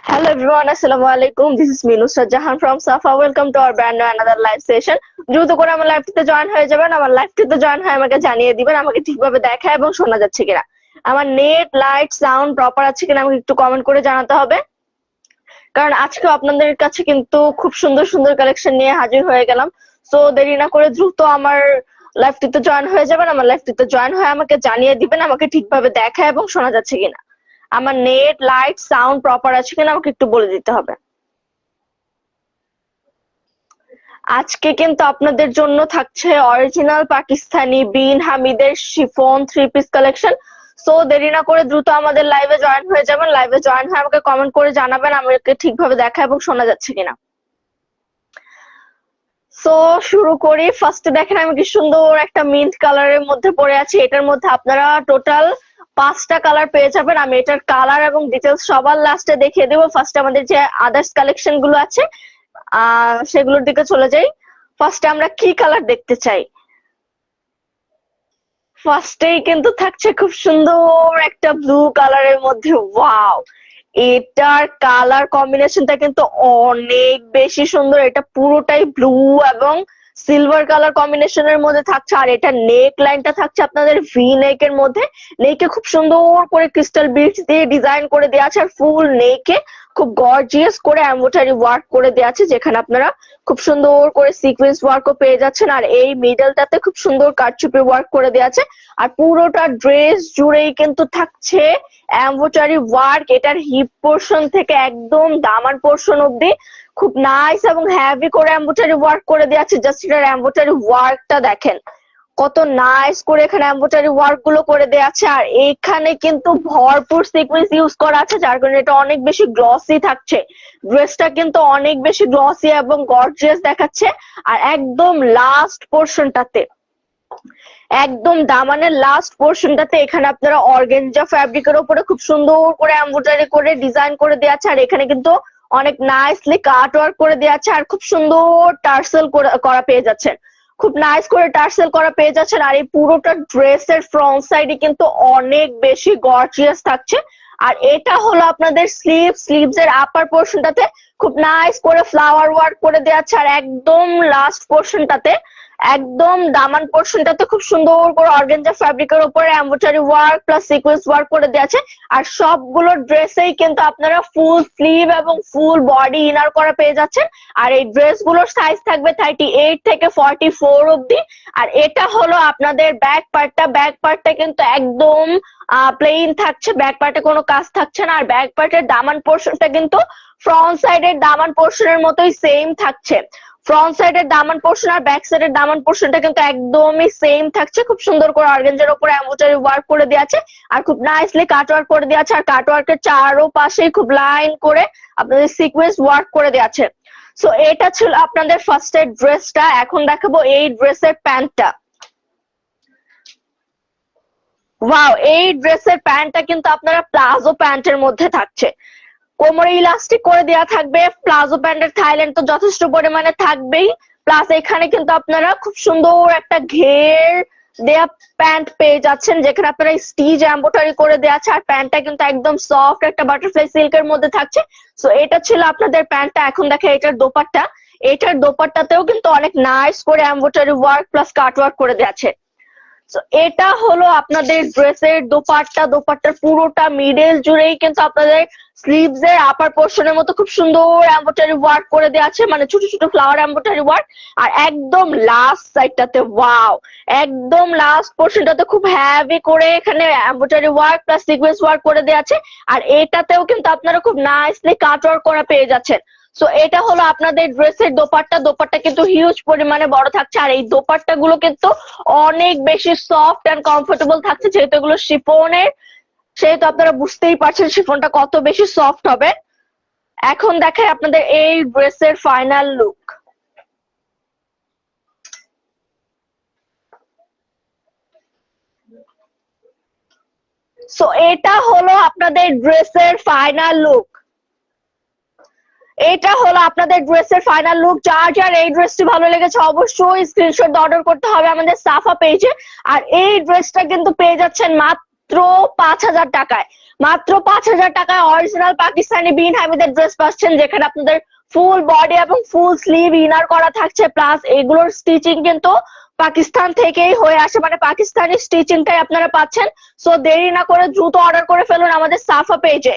Hello everyone, Assalamu alaikum. This is me Nusrat Jahan from Safa. Welcome to our brand new another live session. দ্রুত করে আমার লাইভটিতে join হয়ে যাবেন। আমার লাইভটিতে join হয়ে আমাকে জানিয়ে দিবেন আমাকে ঠিকভাবে দেখা এবং শোনা যাচ্ছে কিনা। আমার নেট, লাইট, সাউন্ড প্রপার আছে কিনা আমাকে একটু কমেন্ট করে জানাতে হবে। কারণ আজকে আপনাদের কাছে কিন্তু খুব সুন্দর সুন্দর কালেকশন নিয়ে হাজির হয়ে গেলাম। সো দেরি না করে দ্রুত আমার লাইভটিতে জয়েন হয়ে যাবেন। আমার লাইভটিতে জয়েন হয়ে আমাকে জানিয়ে দিবেন আমাকে ঠিকভাবে দেখা এবং শোনা যাচ্ছে কিনা। আমার নেট, লাইট, সাউন্ড প্রপার আছে কিনা আমাকে একটু বলে দিতে হবে। আজকে কিন্তু আপনাদের জন্য থাকছে অরিজিনাল পাকিস্তানি বিন হামিদের শিফন 3 পিস কালেকশন। সো দেরি না করে দ্রুত আমাদের লাইভে জয়েন হয়ে যাবেন। লাইভে জয়েন হয়ে আমাকে কমেন্ট করে জানাবেন আমাকে ঠিকভাবে দেখা এবং শোনা যাচ্ছে কিনা। সো শুরু করি। ফার্স্টে দেখেন আমি কি সুন্দর একটা মিন্ট কালারের মধ্যে পড়ে আছি। এটার মধ্যে আপনারা টোটাল 5টা কালার পেয়ে যাবেন। আমি এটার কালার এবং ডিটেলস সবার লাস্টে দেখিয়ে দেবো। ফার্স্টে আমাদের যে আদার্স কালেকশন গুলো আছে সেগুলোর দিকে চলে যাই। ফার্স্টে আমরা কি কালার দেখতে চাই? ফার্স্টেই কিন্তু থাকছে খুব সুন্দর একটা ব্লু কালারের মধ্যে। ওয়াও, এটার কালার কম্বিনেশনটা কিন্তু অনেক বেশি সুন্দর। এটা পুরোটাই ব্লু এবং সিলভার কালার কম্বিনেশনের মধ্যে থাকছে। আর এটা নেক লাইনটা থাকছে আপনাদের ভি নেকের মধ্যে। নেকে খুব সুন্দর করে ক্রিস্টাল বিডস দিয়ে ডিজাইন করে দেওয়া আছে। আর ফুল নেকে খুব গর্জিয়াস করে এমব্রয়ডারি ওয়ার্ক করে দেওয়া আছে, যেখানে আপনারা খুব সুন্দর করে সিকোয়েন্স ওয়ার্কও পেয়ে যাচ্ছেন। আর এই মিডলটাতে খুব সুন্দর কারচুপি ওয়ার্ক করে দেওয়া আছে। আর পুরোটা ড্রেস জুড়েই কিন্তু থাকছে এমব্রয়ডারি ওয়ার্ক। এটার হিপ পোর্শন থেকে একদম দামান পোর্শন অব্দি খুব নাইস এবং হেভি করে এমব্রয়ডারি ওয়ার্ক করে দেওয়া আছে। জাস্ট এটার এমব্রয়ডারি ওয়ার্কটা দেখেন কত নাইস করে এখানে এমব্রয়ডারি ওয়ার্ক গুলো করে দেওয়া আছে। আর এখানে কিন্তু ভরপুর সিকোয়েন্স ইউজ করা আছে, যার কারণে এটা অনেক বেশি গ্লসি থাকছে। ড্রেসটা কিন্তু অনেক বেশি গ্লসি এবং গর্জিয়াস দেখাচ্ছে। আর একদম লাস্ট পোর্শনটাতে, একদম দামানের লাস্ট পোর্শনটাতে এখানে আপনারা অর্গানজা ফ্যাব্রিকের উপরে খুব সুন্দর করে এমব্রয়ডারি করে ডিজাইন করে দেওয়া আছে। আর এখানে কিন্তু অনেক নাইসলি কাট ওয়ার্ক করে দেওয়া আছে। আর খুব সুন্দর টার্সেল করা পেয়ে যাচ্ছেন, খুব নাইস করে টার্সেল করা পেয়ে যাচ্ছেন। আর এই পুরোটা ড্রেসের ফ্রন্ট সাইডে কিন্তু অনেক বেশি গর্জিয়াস থাকছে। আর এটা হলো আপনাদের স্লিভস এর আপার পোর্শনটাতে খুব নাইস করে ফ্লাওয়ার ওয়ার্ক করে দেওয়া আছে। আর একদম লাস্ট পোর্শনটাতে, একদম দামান পোর্শনটাতে খুব সুন্দর করে অর্গানজা ফ্যাব্রিকের উপরে embroidery work plus sequence work করে দেওয়া আছে। আর সবগুলো ড্রেসেই কিন্তু আপনারা ফুল স্লিভ এবং ফুল বডি ইনার করা পেয়ে যাচ্ছেন। আর এই ড্রেসগুলোর সাইজ থাকবে 38 থেকে 44 অব্দি। আর এটা হলো আপনাদের ব্যাক পার্টটা। ব্যাক পার্টটা কিন্তু একদম প্লেন থাকছে, ব্যাক পার্টে কোনো কাজ থাকছে না। আর ব্যাক পার্টের দামান পোর্শনটা কিন্তু ফ্রন্ট সাইডের দামান পোর্শনের মতোই সেম থাকছে। ফ্রন্ট সাইডের দামান পোর্শন আর ব্যাক সাইডের দামান পোর্শনটা কিন্তু একদমই সেম থাকছে। খুব সুন্দর করে অর্গানজার উপরে এমব্রয়ডারি ওয়ার্ক করে দেওয়া আছে। আর খুব নাইসলি কাট ওয়ার্ক করে দেওয়া আছে। আর কাট ওয়ার্কের চারো পাশেই খুব লাইন করে আপনাদের সিকোয়েন্স ওয়ার্ক করে দেওয়া আছে। সো এটা ছিল আপনাদের ফার্স্ট এর ড্রেসটা। এখন দেখাবো এই ড্রেসের প্যান্টটা। ওয়াও, এই ড্রেসের প্যান্টটা কিন্তু আপনারা প্লাজো প্যান্টের মধ্যে থাকছে। কোমরে ইলাস্টিক করে দেওয়া থাকবে। প্লাজো প্যান্টের থাইল্যান্ড তো যথেষ্ট পরিমাণে থাকবেই, প্লাস এখানে কিন্তু আপনারা খুব সুন্দর একটা ঘের দেয়া প্যান্ট পেয়ে যাচ্ছেন, যেখানে আপনারা স্টিচ এমব্রয়ডারি করে দেওয়া আছে। আর প্যান্টটা কিন্তু একদম সফট একটা বাটারফ্লাই সিল্কের মধ্যে থাকছে। সো এটা ছিল আপনাদের প্যান্টটা। এখন দেখে এটার দোপাট্টা। এটার দোপাট্টাতেও কিন্তু অনেক নাইস করে এমব্রয়ডারি ওয়ার্ক প্লাস কাট ওয়ার্ক করে দেওয়া আছে। এটা হলো আপনাদের ড্রেসের দোপাট্টা। দোপাট্টার পুরোটা মিডল জুড়েই কিন্তু আপনাদের স্লিভস এর আপার পোর্শনের মতো খুব সুন্দর এমব্রয়ডারি ওয়ার্ক করে দেওয়া আছে, মানে ছোট ছোট ফ্লাওয়ার এমব্রয়ডারি ওয়ার্ক। আর একদম লাস্ট সাইডটাতে, ওয়াও, একদম লাস্ট পোর্শনটাতে খুব হেভি করে এখানে embroidery work plus sequence work করে দেওয়া আছে। আর এটাতেও কিন্তু আপনারা খুব নাইসলি কাট ওয়ার্ক করা পেয়ে যাচ্ছেন। সো এটা হলো আপনাদের ড্রেসের দোপাট্টা। দোপাট্টা কিন্তু হিউজ পরিমাণে বড় থাকছে। আর এই দোপাট্টা গুলো কিন্তু অনেক বেশি সফট এন্ড কমফোর্টেবল থাকছে। যেহেতু এগুলো শিফনের, সেহেতু আপনারা বুঝতেই পারছেন শিফনটা কত বেশি সফট হবে। এখন দেখাই আপনাদের এই ড্রেসের ফাইনাল লুক। সো এটা হলো আপনাদের ড্রেসের ফাইনাল লুক। এটা হলো আপনাদের ড্রেসের ফাইনাল লুক। যার যার এই ড্রেসটি ভালো লেগেছে অবশ্যই স্ক্রিনশট অর্ডার করতে হবে আমাদের সাফা পেজে। আর এই ড্রেসটা কিন্তু পেয়ে যাচ্ছেন মাত্র 5,000 টাকায়। মাত্র 5,000 টাকায় অরিজিনাল পাকিস্তানি বিন হামিদের ড্রেস পাচ্ছেন, যেখানে আপনাদের ফুল বডি এবং ফুল স্লিভ ইনার করা থাকছে, প্লাস এগুলোর স্টিচিং কিন্তু পাকিস্তান থেকেই হয়ে আসে, মানে পাকিস্তানি স্টিচিংটাই আপনারা পাচ্ছেন। সো দেরি না করে দ্রুত অর্ডার করে ফেলুন আমাদের সাফা পেজে।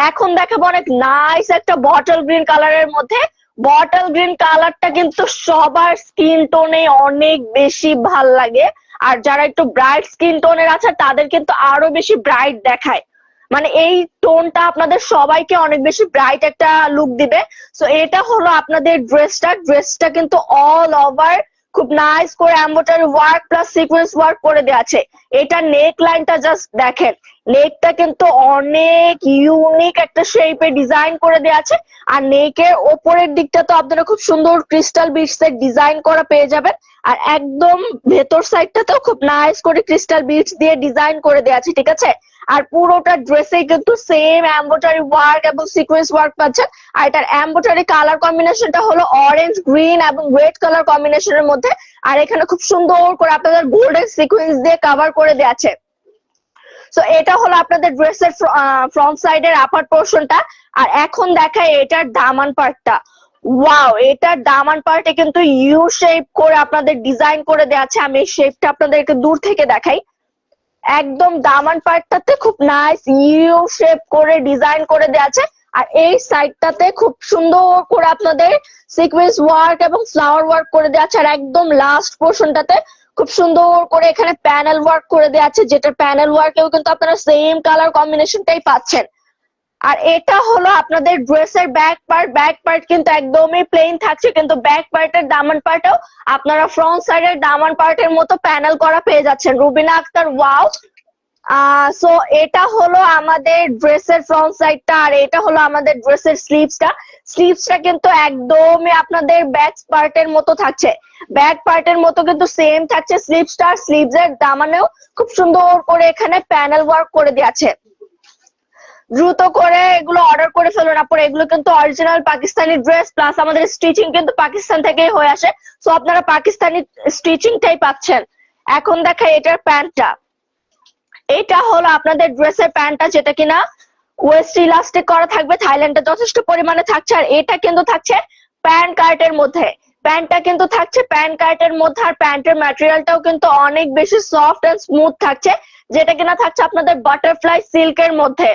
এখন দেখাবো অনেক নাইস একটা বটল গ্রিন কালারের মধ্যে। বটল গ্রিন কালারটা কিন্তু সবার স্কিন টোনে অনেক বেশি ভাল লাগে, আর যারা একটু ব্রাইট স্কিন টোনের আছে তাদের কিন্তু আরো বেশি ব্রাইট দেখায়, মানে এই টোনটা আপনাদের সবাইকে অনেক বেশি ব্রাইট একটা লুক দিবে। সো এটা হলো আপনাদের ড্রেসটা কিন্তু অল ওভার খুব নাইস করে embroidery work plus sequence work করে দেওয়া আছে। এটা নেক লাইনটা জাস্ট দেখেন, নেকটা কিন্তু অনেক ইউনিক একটা শেপে ডিজাইন করে দেওয়া আছে, আর নেকের ওপরের দিকটা তো আপনারা খুব সুন্দর ক্রিস্টাল বিটস এর ডিজাইন করা পেয়ে যাবেন, আর একদম ভেতর সাইডটাতেও খুব নাইস করে ক্রিস্টাল বিটস দিয়ে ডিজাইন করে দেওয়া আছে, ঠিক আছে। আর পুরোটা ড্রেসে কিন্তু সেম এমব্রয়ডারি ওয়ার্ক এবং সিকোয়েন্স ওয়ার্ক পাচ্ছেন। আর এটার এমব্রয়ডারি কালার কম্বিনেশনটা হলো অরেঞ্জ গ্রিন এবং রেড কালার কম্বিনেশনের মধ্যে, আর এখানে খুব সুন্দর করে আপনাদের গোল্ডেন সিকোয়েন্স দিয়ে কভার করে দেওয়া আছে। সো এটা হলো আপনাদের ড্রেসের ফ্রন্ট সাইডের আপার পোর্শনটা। আর এখন দেখাই এটার দামান পার্টটা। ওয়াও, এটার দামান পার্টে কিন্তু ইউ শেপ করে আপনাদের ডিজাইন করে দেওয়া আছে। আমি এই শেপটা আপনাদেরকে দূর থেকে দেখাই। একদম দামান পার্টটাতে খুব নাইস ইউ শেপ করে ডিজাইন করে দেওয়া আছে, আর এই সাইডটাতে খুব সুন্দর করে আপনাদের সিকোয়েন্স ওয়ার্ক এবং ফ্লাওয়ার ওয়ার্ক করে দেওয়া আছে। আর একদম লাস্ট পোর্শনটাতে খুব সুন্দর করে এখানে প্যানেল ওয়ার্ক করে দেওয়া আছে, যেটা প্যানেল ওয়ার্কেও কিন্তু আপনারা সেম কালার কম্বিনেশনটাই পাচ্ছেন। আর এটা হলো আপনাদের ড্রেসের ব্যাক পার্ট কিন্তু একদমই প্লেন থাকছে, কিন্তু ব্যাক পার্টের দামান পার্টেও আপনারা ফ্রন্ট সাইডের দামান পার্টের মতো প্যানেল করা পেয়ে যাচ্ছেন। রুবিনা আক্তার, ওয়াও। সো এটা হলো আমাদের ড্রেসের ফ্রন্ট সাইডটা, আর এটা হলো আমাদের ড্রেসের স্লিভসটা কিন্তু একদমই আপনাদের ব্যাক পার্টের মতো থাকছে, ব্যাক পার্টের মতো কিন্তু সেম থাকছে স্লিভসটা। স্লিভস এর দামানেও খুব সুন্দর করে এখানে প্যানেল ওয়ার্ক করে দিয়েছে। দ্রুত করে এগুলো অর্ডার করে ফেলুন আপনারা, এগুলো কিন্তু অরিজিনাল পাকিস্তানি ড্রেস, প্লাস আমাদের স্টিচিং কিন্তু পাকিস্তান থেকেই হয়ে আসে, সো আপনারা পাকিস্তানি স্টিচিংটাই পাচ্ছেন। এখন দেখাই এটার প্যান্টটা। এটা হলো আপনাদের ড্রেসের প্যান্টটা, যেটা কিনা ওয়েস্ট ইলাস্টিক করা থাকবে, থাইল্যান্ডে যথেষ্ট পরিমাণে থাকছে। আর এটা কিন্তু থাকছে প্যান্ট কার্টের মধ্যে, প্যান্টটা কিন্তু থাকছে প্যান্ট কার্টের মধ্যে, আর প্যান্টের ম্যাটেরিয়ালটাও কিন্তু অনেক বেশি সফট এন্ড স্মুথ থাকছে, যেটা কিনা থাকছে আপনাদের বাটারফ্লাই সিল্কের মধ্যে।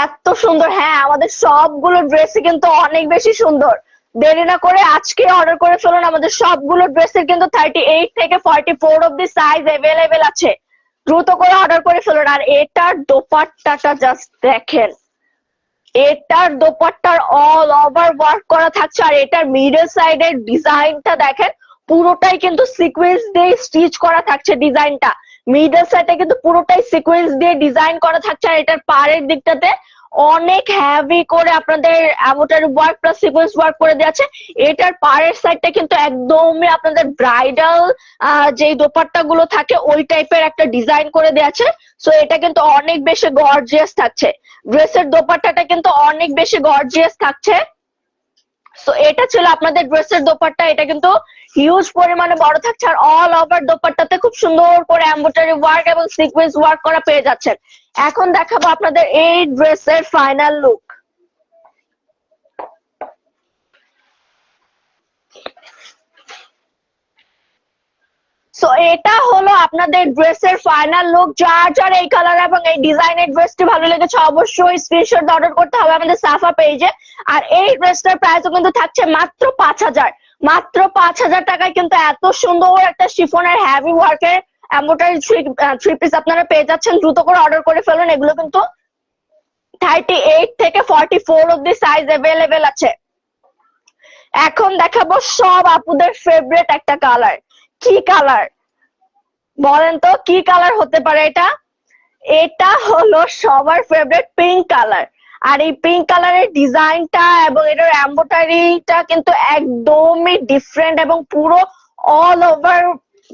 এত সুন্দর, হ্যাঁ আমাদের সবগুলো ড্রেসই কিন্তু অনেক বেশি সুন্দর। দেরি না করে আজকে অর্ডার করে ফেলুন, আমাদের সবগুলো ড্রেসের কিন্তু 38 থেকে 44 অব্দি সাইজ অ্যাভেলেবেল আছে। দ্রুত করে অর্ডার করে ফেলুন। আর এটার দোপাট্টাটা জাস্ট দেখেন, এটার দোপাট্টার অল ওভার ওয়ার্ক করা থাকছে, আর এটার মিডল সাইডের ডিজাইনটা দেখেন, পুরোটাই কিন্তু সিকোয়েন্স দিয়ে স্টিচ করা থাকছে ডিজাইনটা। মিডল সাইডে কিন্তু পুরোটাই সিকোয়েন্স দিয়ে ডিজাইন করা থাকছে, আর এটার পাড়ের দিকটাতে অনেক হেভি করে আপনাদের embroidery work plus sequence work করে দেওয়া আছে। এটার পাড়ের সাইডটা কিন্তু একদমই আপনাদের ব্রাইডাল যে দোপাট্টা গুলো থাকে ওই টাইপের একটা ডিজাইন করে দেওয়া আছে। সো এটা কিন্তু অনেক বেশি গর্জিয়াস থাকছে, ড্রেসের দোপাট্টাটা কিন্তু অনেক বেশি গর্জিয়াস থাকছে। সো এটা ছিল আপনাদের ড্রেসের দোপাট্টা, এটা কিন্তু হিউজ পরিমাণে বড় থাকছে, আর অল ওভার দোপাট্টাতে খুব সুন্দর করে এমব্রয়ডারি ওয়ার্ক এবং সিকোয়েন্স ওয়ার্ক করা পেয়ে যাচ্ছেন। এখন দেখাবো আপনাদের এই ড্রেসের ফাইনাল লুক। সো এটা হলো আপনাদের ড্রেসের ফাইনাল লুক। যার যার এই কালার এবং এই ডিজাইনের ড্রেসটি ভালো লেগেছে অবশ্যই স্ক্রিনশট অর্ডার করতে হবে আমাদের সাফা পেজে। আর এই ড্রেসটার প্রাইসও কিন্তু থাকছে মাত্র 5,000, মাত্র 5,000 টাকায় কিন্তু এত সুন্দর একটা শিফনের হ্যাভি ওয়ার্কের এমব্রয়ডারি থ্রি পিস আপনারা পেয়ে যাচ্ছেন। দ্রুত করে অর্ডার করে ফেলুন, এগুলো কিন্তু 38 থেকে 44 অব্দি সাইজ অ্যাভেলেবেল আছে। এখন দেখাবো সব আপুদের ফেভারিট একটা কালার। কি কালার বলেন তো, কি কালার হতে পারে এটা? এটা হলো সবার ফেভারিট পিঙ্ক কালার। আর এই পিঙ্ক কালারের ডিজাইনটা এবং এটার এমব্রয়ডারিটা কিন্তু একদমই ডিফারেন্ট, এবং পুরো অল ওভার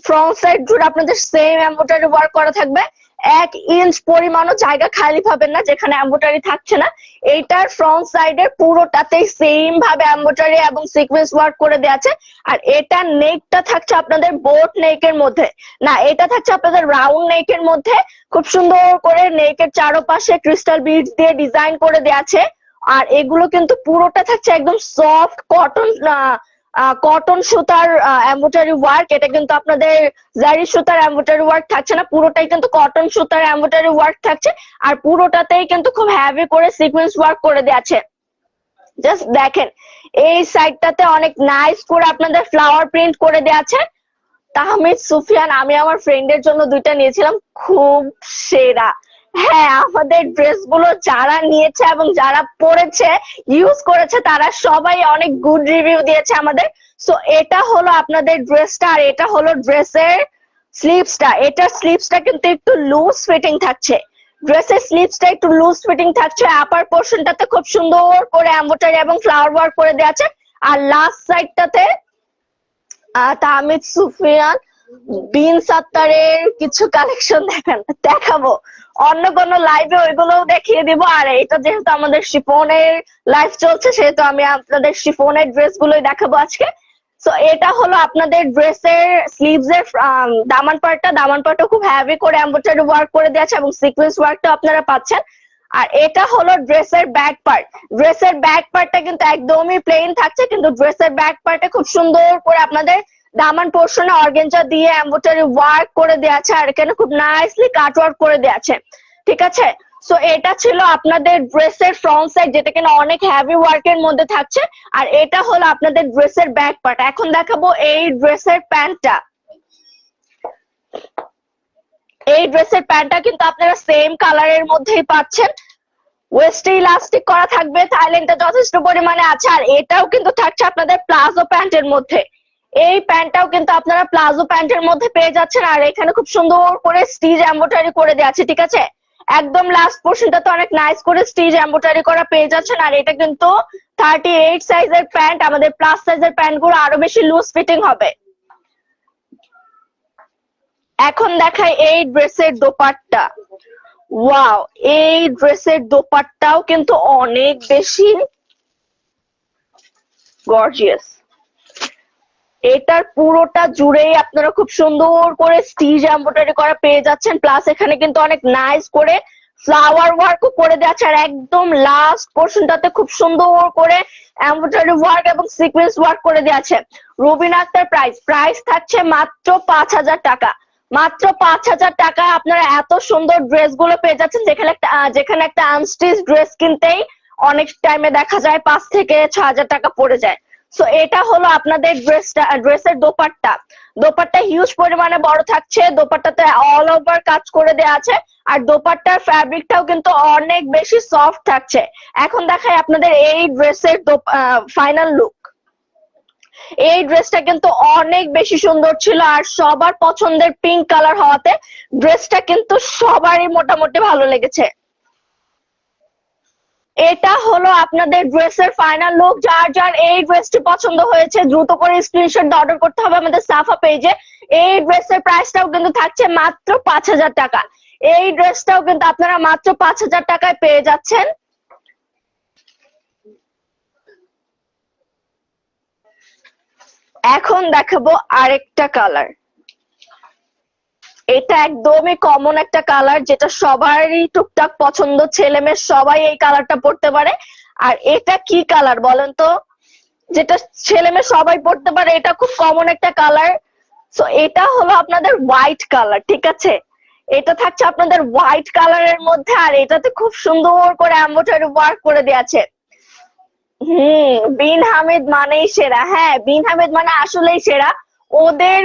ফ্রন্ট সাইড জুড়ে আপনাদের সেম এমব্রয়ডারি ওয়ার্ক করা থাকবে। 1 ইঞ্চ পরিমাণও জায়গা খালি পাবেন না যেখানে এমব্রয়ডারি থাকছে না। এইটার ফ্রন্ট সাইডের পুরোটাতেই সেম ভাবে এমব্রয়ডারি এবং সিকোয়েন্স ওয়ার্ক করে দেওয়া আছে। আর এটা নেকটা থাকছে আপনাদের বোট নেকের মধ্যে, না এটা থাকছে আপনাদের রাউন্ড নেকের মধ্যে। খুব সুন্দর করে নেকের চারপাশে ক্রিস্টাল বিডস দিয়ে ডিজাইন করে দেওয়া আছে। আর এগুলো কিন্তু পুরোটা থাকছে একদম সফট কটন সুতার এমব্রয়ডারি ওয়ার্ক। এটা কিন্তু আপনাদের জারি সুতার এমব্রয়ডারি ওয়ার্ক থাকছে না, পুরোটাই কিন্তু কটন সুতার এমব্রয়ডারি ওয়ার্ক থাকছে। আর পুরোটাতেই কিন্তু খুব হেভি করে সিকোয়েন্স ওয়ার্ক করে দেওয়া আছে। জাস্ট দেখেন এই সাইডটাতে অনেক নাইস করে আপনাদের ফ্লাওয়ার প্রিন্ট করে দেওয়া আছে। তাহমিদ সুফিয়ান, আমি আমার ফ্রেন্ডের জন্য 2টা নিয়েছিলাম, খুব সেরা। হ্যাঁ, আমাদের ড্রেস গুলো যারা নিয়েছে এবং যারা পরেছে ইউজ করেছে তারা সবাই অনেক গুড রিভিউ দিয়েছে আমাদের। সো এটা হলো আপনাদের ড্রেসটা, আর এটা হলো ড্রেসের স্লিভসটা। এটার স্লিভসটা কিন্তু একটু লুজ ফিটিং থাকছে, ড্রেসের স্লিভসটা একটু লুজ ফিটিং থাকছে। আপার পোর্শনটাতে খুব সুন্দর করে এমব্রয়ডারি এবং ফ্লাওয়ার ওয়ার্ক করে দেওয়া আছে। আর লাস্ট সাইডটাতে তাহমিদ সুফিয়ান বিন সাত্তারের কিছু কালেকশন দেখাবো অন্য কোনো লাইভে, ওইগুলোও দেখিয়ে দিব। আর এটা যেহেতু আমাদের শিফনের লাইভ চলছে সেহেতু আমি আপনাদের শিফনের ড্রেস গুলোই দেখাবো আজকে। সো এটা হলো আপনাদের ড্রেসের স্লিভস এর দামান পার্টটা খুব হেভি করে এমব্রয়ডারি ওয়ার্ক করে দেওয়া আছে এবং সিকোয়েন্স ওয়ার্কটা আপনারা পাচ্ছেন। আর এটা হলো ড্রেসের ব্যাক পার্ট। ড্রেসের ব্যাক পার্টটা কিন্তু একদমই প্লেন থাকছে, কিন্তু ড্রেসের ব্যাক পার্টে খুব সুন্দর করে আপনাদের দামান পোর্শনে অর্গানজা দিয়ে এমব্রয়ডারি ওয়ার্ক করে দেওয়া আছে। আর এখানে খুব নাইসলি কাট ওয়ার্ক করে দেওয়া আছে, ঠিক আছে। সো এটা ছিল আপনাদের ড্রেসের ফ্রন্ট সাইড, যেটা কিনা অনেক হেভি ওয়ার্কের মধ্যে থাকছে। আর এটা হলো আপনাদের ড্রেসের ব্যাক পার্ট। এখন দেখাবো এই ড্রেসের প্যান্টটা। এই ড্রেসের প্যান্টটা কিন্তু আপনারা সেম কালারের মধ্যেই পাচ্ছেন। ওয়েস্টে ইলাস্টিক করা থাকবে, থাইল্যান্ডে যথেষ্ট পরিমাণে আছে। আর এটাও কিন্তু থাকছে আপনাদের প্লাজো প্যান্টের মধ্যে। এই প্যান্টটাও কিন্তু আপনারা প্লাজো প্যান্টের মধ্যে পেয়ে যাচ্ছেন। আর এখানে খুব সুন্দর করে স্টিচ এমব্রয়ডারি করে দেওয়া আছে, ঠিক আছে। একদম লাস্ট পোর্শনটা তো অনেক নাইস করে স্টিচ এমব্রয়ডারি করা পেয়ে যাচ্ছেন। আর এটা কিন্তু 38 সাইজের প্যান্ট, আমাদের প্লাস সাইজের প্যান্ট গুলো আরো বেশি লুজ ফিটিং হবে। এখন দেখাই এই ড্রেসের দোপাট্টা। ওয়াও, এই ড্রেসের দোপাট্টাও কিন্তু অনেক বেশি গর্জিয়াস। এটার পুরোটা জুড়েই আপনারা খুব সুন্দর করে স্টিচ এমব্রয়ডারি করা পেয়ে যাচ্ছেন। প্লাস এখানে কিন্তু অনেক নাইস করে ফ্লাওয়ার ওয়ার্কও করে দেওয়া আছে। আর একদম লাস্ট পোর্শনটাতে খুব সুন্দর করে এমব্রয়ডারি ওয়ার্ক এবং সিকোয়েন্স ওয়ার্ক করে দেওয়া আছে। রুবিনা আক্তার প্রাইস থাকছে মাত্র 5,000 টাকা। মাত্র 5,000 টাকা আপনারা এত সুন্দর ড্রেস গুলো পেয়ে যাচ্ছেন, যেখানে একটা আনস্টিচ ড্রেস কিনতেই অনেক টাইমে দেখা যায় 5 থেকে 6,000 টাকা পড়ে যায়। সো এটা হলো আপনাদের ড্রেসের দোপাট্টা হিউজ পরিমাণে বড় থাকছে। দোপাট্টাতে অল ওভার কাজ করে দেওয়া আছে। আর দোপাট্টার ফ্যাব্রিকটাও কিন্তু অনেক বেশি সফট থাকছে। এখন দেখাই আপনাদের এই ড্রেসের ফাইনাল লুক। এই ড্রেসটা কিন্তু অনেক বেশি সুন্দর ছিল, আর সবার পছন্দের পিঙ্ক কালার হওয়াতে ড্রেসটা কিন্তু সবারই মোটামুটি ভালো লেগেছে। এটা হলো আপনাদের ড্রেসের ফাইনাল লুক। যার যার এই ড্রেসটি পছন্দ হয়েছে দ্রুত করে স্ক্রিনশট অর্ডার করতে হবে আমাদের সাফা পেজে। এই ড্রেসের প্রাইসটাও কিন্তু থাকছে মাত্র 5,000 টাকা। এই ড্রেসটাও কিন্তু আপনারা মাত্র 5,000 টাকায় পেয়ে যাচ্ছেন। এখন দেখাবো আরেকটা কালার। এটা একদমই কমন একটা কালার, যেটা সবারই টুকটাক পছন্দ, ছেলে মেয়ে সবাই এই কালারটা পড়তে পারে। আর এটা কি কালার বলেন তো, যেটা ছেলে মেয়ে সবাই পড়তে পারে, এটা খুব কমন একটা কালার। সো এটা হলো আপনাদের হোয়াইট কালার, ঠিক আছে। এটা থাকছে আপনাদের হোয়াইট কালারের মধ্যে, আর এটাতে খুব সুন্দর করে এমব্রয়ডারি ওয়ার্ক করে দেওয়া আছে। বিন হামিদ মানেই সেরা। হ্যাঁ, বিন হামিদ মানে আসলেই সেরা। ওদের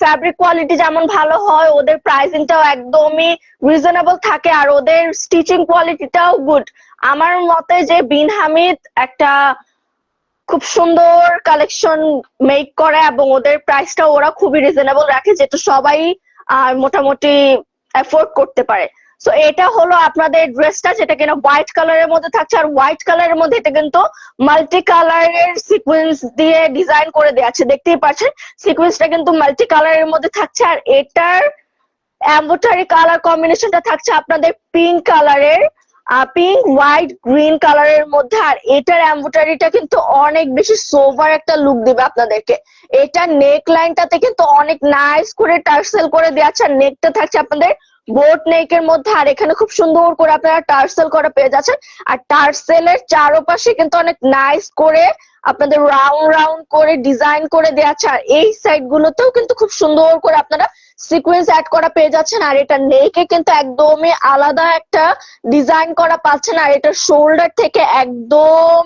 ফ্যাব্রিক কোয়ালিটি যেমন ভালো হয়, ওদের প্রাইসিংটাও একদমই রিজনেবল থাকে, আর ওদের স্টিচিং কোয়ালিটিটাও গুড। আমার মতে যে বিন হামিদ একটা খুব সুন্দর কালেকশন মেক করে এবং ওদের প্রাইসটা ওরা খুবই রিজনেবল রাখে, যেটা সবাই মোটামুটি এফোর্ড করতে পারে। সো এটা হলো আপনাদের ড্রেসটা, যেটা কিনা হোয়াইট কালারের মধ্যে থাকছে। আর হোয়াইট কালারের মধ্যে এটা কিন্তু মাল্টি কালারের সিকোয়েন্স দিয়ে ডিজাইন করে দেওয়া আছে, দেখতেই পাচ্ছেন সিকোয়েন্সটা কিন্তু মাল্টি কালারের মধ্যে থাকছে। আর এটার এমব্রয়ডারি কালার কম্বিনেশনটা থাকছে আপনাদের পিঙ্ক কালারের, পিঙ্ক হোয়াইট গ্রিন কালারের মধ্যে। আর এটার এমব্রয়ডারিটা কিন্তু অনেক বেশি সোভার একটা লুক দিবে আপনাদেরকে। এটা নেক লাইনটাতে কিন্তু অনেক নাইস করে টার্সেল করে দেওয়া আছে, আর নেকটা থাকছে আপনাদের বোট নেকের মধ্যে, আর এখানে খুব সুন্দর করে আপনারা টার্সেল করা পেয়ে যাচ্ছেন। আর টার্সেলের চারপাশে কিন্তু অনেক নাইস করে আপনাদের রাউন্ড রাউন্ড করে ডিজাইন করে দেওয়া আছে। আর এই সাইড গুলোতেও কিন্তু খুব সুন্দর করে আপনারা সিকোয়েন্স অ্যাড করা পেয়ে যাচ্ছেন। আর এটা নেকে কিন্তু একদমই আলাদা একটা ডিজাইন করা পাচ্ছেন। আর এটা শোল্ডার থেকে একদম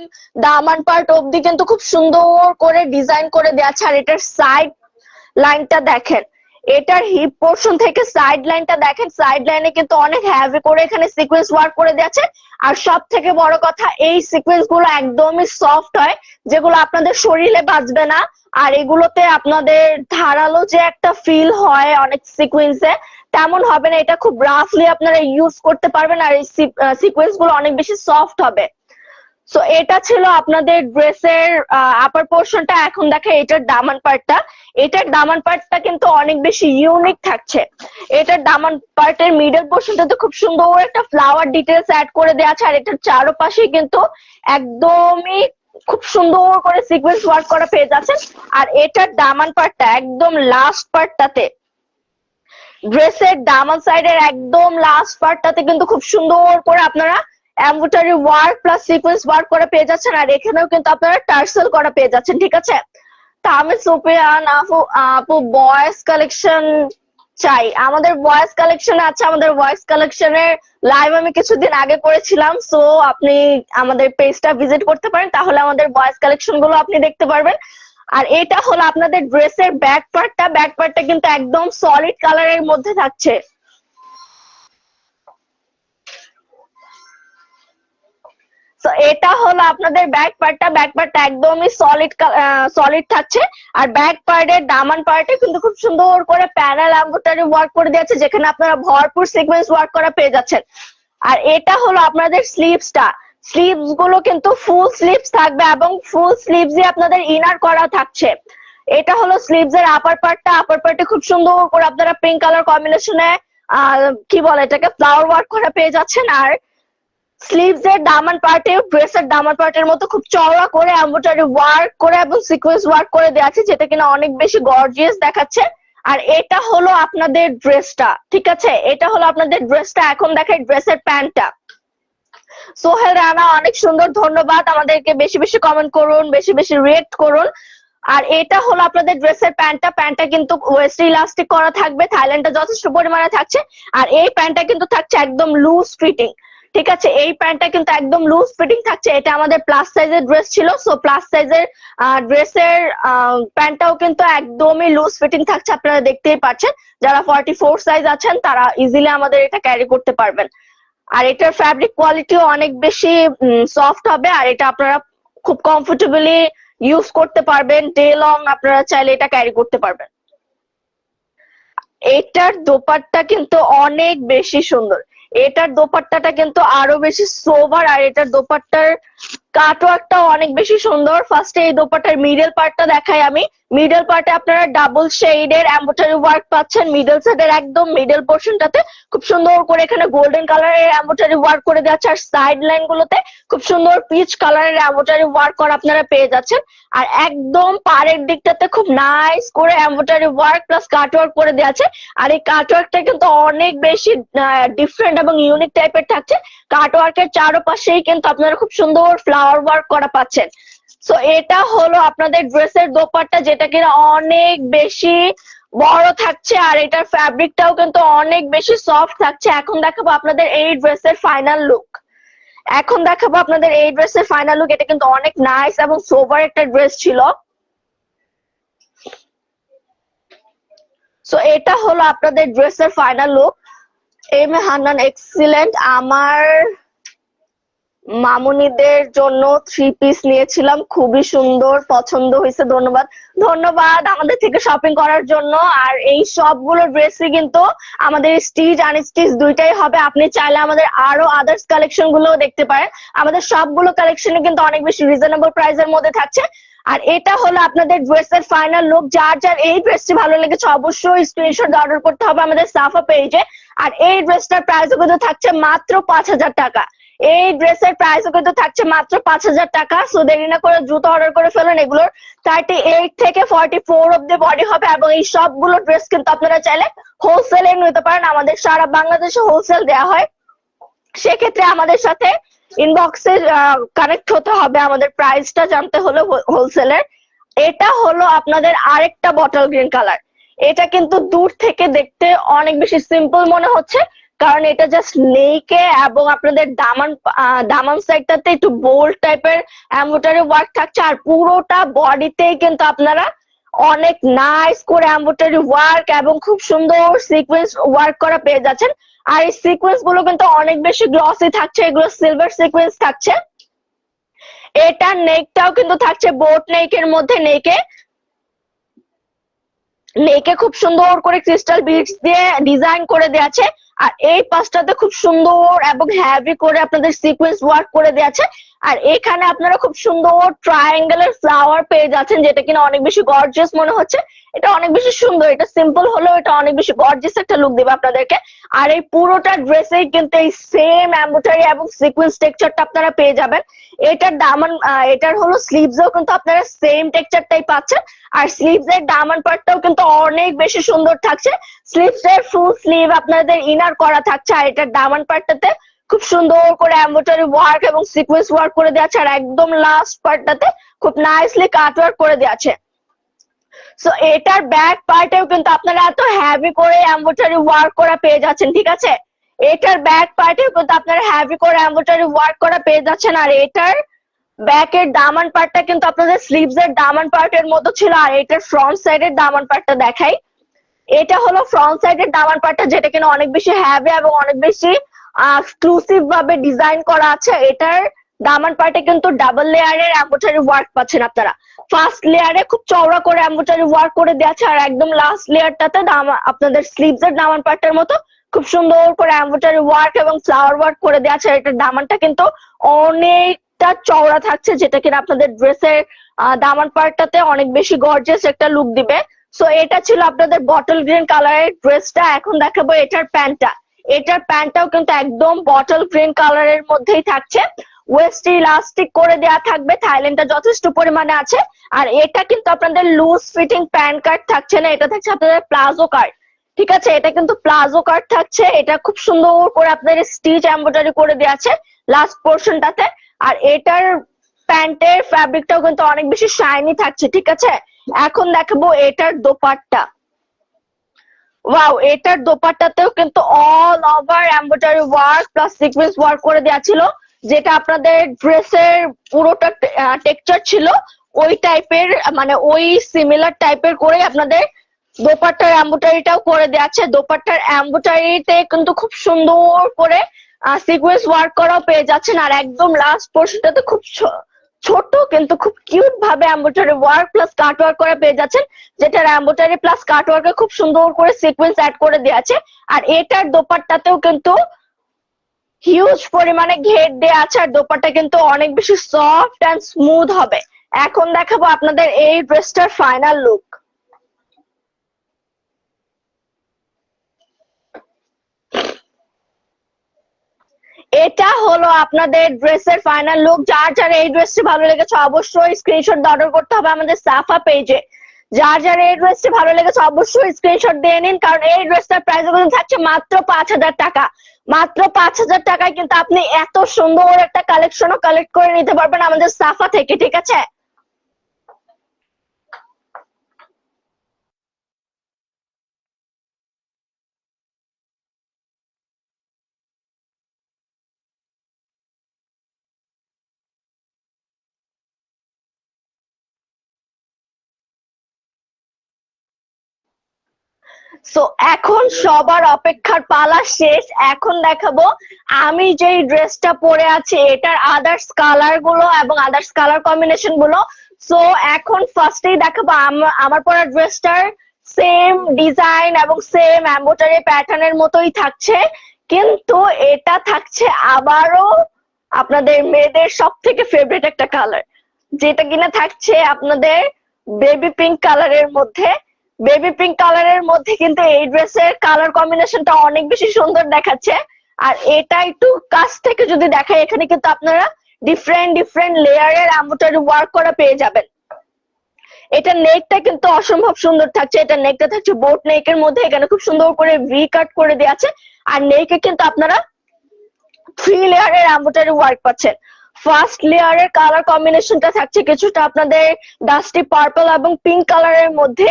দামান পার্ট অব্দি কিন্তু খুব সুন্দর করে ডিজাইন করে দেওয়া আছে। আর এটার সাইড লাইনটা দেখেন, এটার হিপ পোর্শন থেকে সাইড লাইনটা দেখেন, সাইড লাইনে কিন্তু অনেক হ্যাভি করে এখানে সিকোয়েন্স ওয়ার্ক করে দিয়েছে। আর সব থেকে বড় কথা, এই সিকোয়েন্স গুলো একদমই সফট হয়, যেগুলো আপনাদের শরীরে বাজবে না। আর এগুলোতে আপনাদের ধারালো যে একটা ফিল হয় অনেক সিকোয়েন্সে, তেমন হবে না। এটা খুব রাফলি আপনারা ইউজ করতে পারবেন, আর এই সিকোয়েন্স গুলো অনেক বেশি সফট হবে। সো এটা ছিল আপনাদের ড্রেসের আপার পোর্শনটা। এখন দেখে এটার দামান পার্টটা। এটার দামান পার্টটা কিন্তু অনেক বেশি ইউনিক থাকছে। এটার দামান পার্টের মিডল পোর্শনটাতে খুব সুন্দর একটা ফ্লাওয়ার ডিটেলস অ্যাড করে দেওয়া আছে। আর এটার চারপাশে কিন্তু একদমই খুব সুন্দর করে সিকোয়েন্স ওয়ার্ক করা পেয়ে যাচ্ছেন। আর এটার দামান পার্টটা একদম লাস্ট পার্টটাতে, ড্রেসের দামান সাইডের একদম লাস্ট পার্টটাতে কিন্তু খুব সুন্দর করে আপনারা embroidery work plus sequence work করে পেয়ে যাচ্ছেন। আর এখানেও কিন্তু আপনারা টার্সেল করা পেয়ে যাচ্ছেন, ঠিক আছে। তা আমি সুপিয়ান আপু বয়েজ কালেকশন চাই। আমাদের বয়েজ কালেকশন আছে, আমাদের বয়েজ কালেকশনের লাইভ আমি কিছুদিন আগে করেছিলাম। সো আপনি আমাদের পেজটা ভিজিট করতে পারেন, তাহলে আমাদের বয়েজ কালেকশন গুলো আপনি দেখতে পারবেন। আর এটা হলো আপনাদের ড্রেসের ব্যাক পার্টটা। ব্যাক পার্টটা কিন্তু একদম সলিড কালারের মধ্যে থাকছে। তো এটা হলো আপনাদের ব্যাক পার্টটা। ব্যাক পার্টটা একদমই সলিড থাকছে। আর ব্যাক পার্টের দামান পার্টে কিন্তু খুব সুন্দর করে প্যানেল এমব্রয়ডারি ওয়ার্ক করে দিয়েছে, যেখানে আপনারা ভরপুর সিকোয়েন্স ওয়ার্ক করা পেয়ে যাচ্ছেন। আর এটা হলো আপনাদের স্লিভসটা। স্লিভস গুলো কিন্তু ফুল স্লিভস থাকবে, এবং ফুল স্লিভস আপনাদের ইনার করা থাকছে। এটা হলো স্লিভস এর আপার পার্টটা। আপার পার্টে খুব সুন্দর করে আপনারা পিঙ্ক কালার কম্বিনেশনে কি বলে এটাকে ফ্লাওয়ার ওয়ার্ক করা পেয়ে যাচ্ছেন। আর স্লিভস এর দামান পার্টে ড্রেসের দামান পার্টের মতো খুব চওড়া করে এমব্রয়ডারি ওয়ার্ক করে এবং সিকোয়েন্স ওয়ার্ক করে দেওয়া আছে, যেটা কিনা অনেক বেশি গর্জিয়াস দেখাচ্ছে। আর এটা হলো আপনাদের ড্রেসটা, ঠিক আছে। এটা হলো আপনাদের ড্রেসটা। এখন দেখাই ড্রেসের প্যান্টটা। সোহেল রানা অনেক সুন্দর, ধন্যবাদ। আমাদেরকে বেশি বেশি কমেন্ট করুন, বেশি বেশি রিয়েক্ট করুন। আর এটা হলো আপনাদের ড্রেসের প্যান্টটা। প্যান্টটা কিন্তু ওয়েস্ট ইলাস্টিক করা থাকবে, থাইল্যান্ডটা যথেষ্ট পরিমাণে থাকছে। আর এই প্যান্টটা কিন্তু থাকছে একদম লুজ ফিটিং, ঠিক আছে। এই প্যান্টটা কিন্তু একদম লুজ ফিটিং থাকছে। এটা আমাদের প্লাস সাইজের ড্রেস ছিল, সো প্লাস সাইজের ড্রেসের প্যান্টটাও কিন্তু একদমই লুজ ফিটিং থাকছে। আপনারা দেখতেই পাচ্ছেন, যারা 44 সাইজ আছেন তারা ইজিলি আমাদের এটা ক্যারি করতে পারবেন। আর এটার ফ্যাব্রিক কোয়ালিটিও অনেক বেশি সফট হবে। আর এটা আপনারা খুব কমফোর্টেবলি ইউজ করতে পারবেন, ডে লং আপনারা চাইলে এটা ক্যারি করতে পারবেন। এটার দোপাট্টা কিন্তু অনেক বেশি সুন্দর। এটার দোপাট্টাটা কিন্তু আরো বেশি সোভার। আর এটার দোপাট্টার কাটওয়ার্কটাও অনেক বেশি সুন্দর। ফার্স্টে এই দোপাট্টার মিডল পার্টটা দেখাই আমি। মিডল পার্টে আপনারা ডাবল শেডের এমব্রয়ডারি ওয়ার্ক পাচ্ছেন। মিডল সাইডের একদম মিডল পোর্শনটাতে খুব সুন্দর করে এখানে গোল্ডেন কালারের এমব্রয়ডারি ওয়ার্ক করে দেওয়া আছে। আর সাইড লাইন গুলোতে খুব সুন্দর পিচ কালারের এমব্রয়ডারি ওয়ার্ক করা আপনারা পেয়ে যাচ্ছেন। আর একদম পাড়ের দিকটাতে খুব নাইস করে এমব্রয়ডারি ওয়ার্ক প্লাস কাটওয়ার্ক করে দেওয়া আছে। আর এই কাটওয়ার্কটা কিন্তু অনেক বেশি ডিফারেন্ট এবং ইউনিক টাইপের থাকছে। কাটওয়ার্কের চারপাশেই কিন্তু আপনারা খুব সুন্দর ফ্লাওয়ার ওয়ার্ক করা পাচ্ছেন। সো এটা হলো আপনাদের ড্রেসের দোপাট্টা, যেটা কিনা অনেক বেশি বড় থাকছে। আর এটার ফ্যাব্রিকটাও কিন্তু অনেক বেশি সফট থাকছে। এখন দেখাবো আপনাদের এই ড্রেসের ফাইনাল লুক। এখন দেখাবো আপনাদের এই ড্রেসের ফাইনাল লুক। এটা কিন্তু অনেক নাইস এবং সোবার একটা ড্রেস ছিল। সো এটা হলো আপনাদের ড্রেসের final look. M A Hannan excellent. আমার মামুনিদের জন্য 3 পিস নিয়েছিলাম, খুবই সুন্দর, পছন্দ হয়েছে। ধন্যবাদ, ধন্যবাদ আমাদের থেকে শপিং করার জন্য। আর এই সবগুলো ড্রেসই কিন্তু আমাদের স্টিচ আনস্টিচ দুইটাই হবে। আপনি চাইলে আমাদের আরো আদার্স কালেকশন গুলো দেখতে পারেন। আমাদের সবগুলো কালেকশনে কিন্তু অনেক বেশি রিজনেবল প্রাইসের মধ্যে থাকছে। আর এটা হলো আপনাদের ড্রেসের ফাইনাল লুক। যার যার এই ড্রেসটি ভালো লেগেছে অবশ্যই স্ক্রিনশট অর্ডার করতে হবে আমাদের সাফা পেজে। আর এই ড্রেসটার প্রাইসও কিন্তু থাকছে মাত্র 5,000 টাকা। এই ড্রেসের প্রাইসও কিন্তু থাকছে মাত্র 5,000 টাকা। সো দেরি না করে দ্রুত অর্ডার করে ফেলুন। এগুলোর 38 থেকে 44 অব্দি বডি হবে এবং এই সবগুলো ড্রেস কিন্তু আপনারা চাইলে হোলসেলে নিতে পারেন। আমাদের সারা বাংলাদেশে হোলসেল দেওয়া হয়। সেক্ষেত্রে আমাদের সাথে ইনবক্সে কানেক্ট হতে হবে আমাদের প্রাইসটা জানতে হলে হোলসেলের। এটা হলো আপনাদের আরেকটা বটল গ্রিন কালার। এটা কিন্তু দূর থেকে দেখতে অনেক বেশি সিম্পল মনে হচ্ছে, কারণ এটা জাস্ট নেইকে এবং আপনাদের দামান সাইডটাতে একটু বোল্ড টাইপের এমব্রয়ডারি ওয়ার্ক থাকছে। আর পুরোটা বডিতেই কিন্তু আপনারা অনেক নাইস করে এমব্রয়ডারি ওয়ার্ক এবং খুব সুন্দর সিকোয়েন্স ওয়ার্ক করা পেয়ে যাচ্ছেন। আর এই সিকোয়েন্স গুলো কিন্তু অনেক বেশি গ্লসি থাকছে, এগুলো সিলভার সিকোয়েন্স থাকছে। এটার নেকটাও কিন্তু থাকছে বোট নেকের মধ্যে। নেকে খুব সুন্দর করে ক্রিস্টাল বিডস দিয়ে ডিজাইন করে দেওয়া আছে। আর এই পাশটাতে খুব সুন্দর এবং হেভি করে আপনাদের সিকোয়েন্স ওয়ার্ক করে দেওয়া আছে। আর এখানে আপনারা খুব সুন্দর ট্রায়াঙ্গেলের ফ্লাওয়ার পেয়ে যাচ্ছেন, যেটা কিনা অনেক বেশি গর্জিয়াস মনে হচ্ছে। এটা অনেক বেশি সুন্দর, এটা সিম্পল হলেও এটা অনেক বেশি গর্জিয়াস একটা লুক দেবে আপনাদেরকে। আর এই পুরোটা ড্রেসেই কিন্তু এই সেম এমব্রয়ডারি এবং সিকোয়েন্স টেক্সচারটা আপনারা পেয়ে যাবেন। এটার হলো স্লিভসও কিন্তু আপনারা সেম টেক্সচারটাই পাচ্ছেন। আর স্লিভস এর দামান পার্টটাও কিন্তু অনেক বেশি সুন্দর থাকছে। স্লিভস এর ফুল স্লিভ আপনাদের ইনার করা থাকছে। আর এটার দামান পার্টটাতে খুব সুন্দর করে এমব্রয়ডারি ওয়ার্ক এবং সিকোয়েন্স ওয়ার্ক করে দেওয়া আছে। আর একদম লাস্ট পার্টটাতে খুব নাইসলি কাট ওয়ার্ক করে দেওয়া আছে। সো এটার ব্যাক পার্টেও কিন্তু আপনারা এত হেভি করে এমব্রয়ডারি ওয়ার্ক করা পেয়ে যাচ্ছেন, ঠিক আছে। এটার ব্যাক পার্টেও কিন্তু আপনারা হেভি করে এমব্রয়ডারি ওয়ার্ক করা পেয়ে যাচ্ছেন। আর এটার ব্যাকের দামান পার্টটা কিন্তু আপনাদের স্লিভস এর দামান পার্টের মতো ছিল। আর এটার ফ্রন্ট সাইডের দামান পার্টটা দেখাই। এটা হলো ফ্রন্ট সাইডের দামান পার্টটা, যেটা কিনা অনেক বেশি হেভি এবং অনেক বেশি এক্সক্লুসিভ ভাবে ডিজাইন করা আছে। এটার দামান পার্টে কিন্তু ডাবল লেয়ারের এমব্রয়ডারি ওয়ার্ক পাচ্ছেন আপনারা। ফার্স্ট লেয়ারে খুব চওড়া করে এমব্রয়ডারি ওয়ার্ক করে দেওয়া আছে। আর একদম লাস্ট লেয়ারটাতে আপনাদের স্লিভস এর দামান পার্টের মতো খুব সুন্দর করে এমব্রয়ডারি ওয়ার্ক এবং ফ্লাওয়ার ওয়ার্ক করে দেওয়া আছে। এটার দামানটা কিন্তু অনেকটা চওড়া থাকছে, যেটা কিনা আপনাদের ড্রেসের দামান পার্টটাতে অনেক বেশি গর্জিয়াস একটা লুক দিবে। সো এটা ছিল আপনাদের বটল গ্রিন কালারের ড্রেসটা। এখন দেখাবো এটার প্যান্টটা। এটার প্যান্টটাও কিন্তু একদম বটল গ্রিন কালারের মধ্যেই থাকছে। ওয়েস্ট ইলাস্টিক করে দেওয়া থাকবে, থাইল্যান্ডটা যথেষ্ট পরিমাণে আছে। আর এটা কিন্তু আপনাদের লুজ ফিটিং প্যান্ট কাট থাকছে না, এটা থাকছে আপনাদের প্লাজো কাট, ঠিক আছে। এটা কিন্তু প্লাজো কাট থাকছে। এটা খুব সুন্দর করে আপনাদের স্টিচ এমব্রয়ডারি করে দেওয়া আছে লাস্ট পোর্শনটাতে। আর এটার প্যান্টের ফ্যাব্রিকটাও কিন্তু অনেক বেশি শাইনি থাকছে, ঠিক আছে। এখন দেখাবো এটার দোপাট্টা। ওয়াও, এটার দোপাট্টাতেও কিন্তু all over embroidery work plus sequence work করে দেওয়া ছিল, যেটা আপনাদের ড্রেসের পুরোটা টেক্সচার ছিল ওই টাইপের, মানে ওই সিমিলার টাইপের করে আপনাদের দোপাট্টার এমব্রয়ডারিটাও করে দেওয়া আছে। দোপাট্টার এমব্রয়ডারিতে কিন্তু খুব সুন্দর করে সিকোয়েন্স ওয়ার্ক করাও পেয়ে যাচ্ছেন। আর একদম লাস্ট পোর্শনটাতে খুব ছোট কিন্তু খুব কিউট ভাবে এমব্রয়ডারি ওয়ার্ক প্লাস কাট ওয়ার্ক করে পেয়ে যাচ্ছেন, যেটার এমব্রয়ডারি প্লাস কাট ওয়ার্কে খুব সুন্দর করে সিকোয়েন্স অ্যাড করে দেওয়া আছে। আর এটার দোপাট্টাতেও কিন্তু হিউজ পরিমাণে ঘের দেওয়া আছে। আর দোপাট্টা কিন্তু অনেক বেশি সফট এন্ড স্মুথ হবে। এখন দেখাবো আপনাদের এই ড্রেসটার ফাইনাল লুক। এটা হলো আপনাদের ড্রেসের ফাইনাল লুক। যার যার এই ড্রেসটি ভালো লেগেছে অবশ্যই স্ক্রিনশট অর্ডার করতে হবে আমাদের সাফা পেজে। যার যার এই ড্রেসটি ভালো লেগেছে অবশ্যই স্ক্রিনশট দিয়ে নিন, কারণ এই ড্রেসটার প্রাইস কিন্তু থাকছে মাত্র 5,000 টাকা। মাত্র 5,000 টাকায় কিন্তু আপনি এত সুন্দর একটা কালেকশনও কালেক্ট করে নিতে পারবেন আমাদের সাফা থেকে, ঠিক আছে। সো এখন সবার অপেক্ষার পালা শেষ। এখন দেখাবো আমি যেই ড্রেসটা পরে আছি এটার আদার্স কালার গুলো এবং আদার্স কালার কম্বিনেশন গুলো। সো এখন ফার্স্টেই দেখাবো আমার পরা ড্রেসটার সেম ডিজাইন এবং সেম এমব্রয়ডারি প্যাটার্নের মতোই থাকছে, কিন্তু এটা থাকছে আবারও আপনাদের মেয়েদের সব থেকে ফেভারিট একটা কালার। যেটা কিনা থাকছে আপনাদের বেবি পিঙ্ক কালারের মধ্যে। বেবি পিঙ্ক কালারের মধ্যে কিন্তু এই ড্রেসের কালার কম্বিনেশনটা অনেক বেশি সুন্দর দেখাচ্ছে। আর এটা একটু কাছ থেকে যদি দেখাই, এখানে কিন্তু আপনারা ডিফারেন্ট ডিফারেন্ট লেয়ারের এমব্রয়ডারি ওয়ার্ক করা পেয়ে যাবেন। এটা নেকটা কিন্তু অসম্ভব সুন্দর থাকছে। এটা নেকটা থাকছে বোট নেকের মধ্যে, এখানে খুব সুন্দর করে ভি কাট করে দেওয়া আছে। আর নেকে কিন্তু আপনারা 3 লেয়ারের এমব্রয়ডারি ওয়ার্ক পাচ্ছেন। ফার্স্ট লেয়ারের কালার কম্বিনেশনটা থাকছে কিছুটা আপনাদের ডাস্টি পার্পল এবং পিঙ্ক কালারের মধ্যে।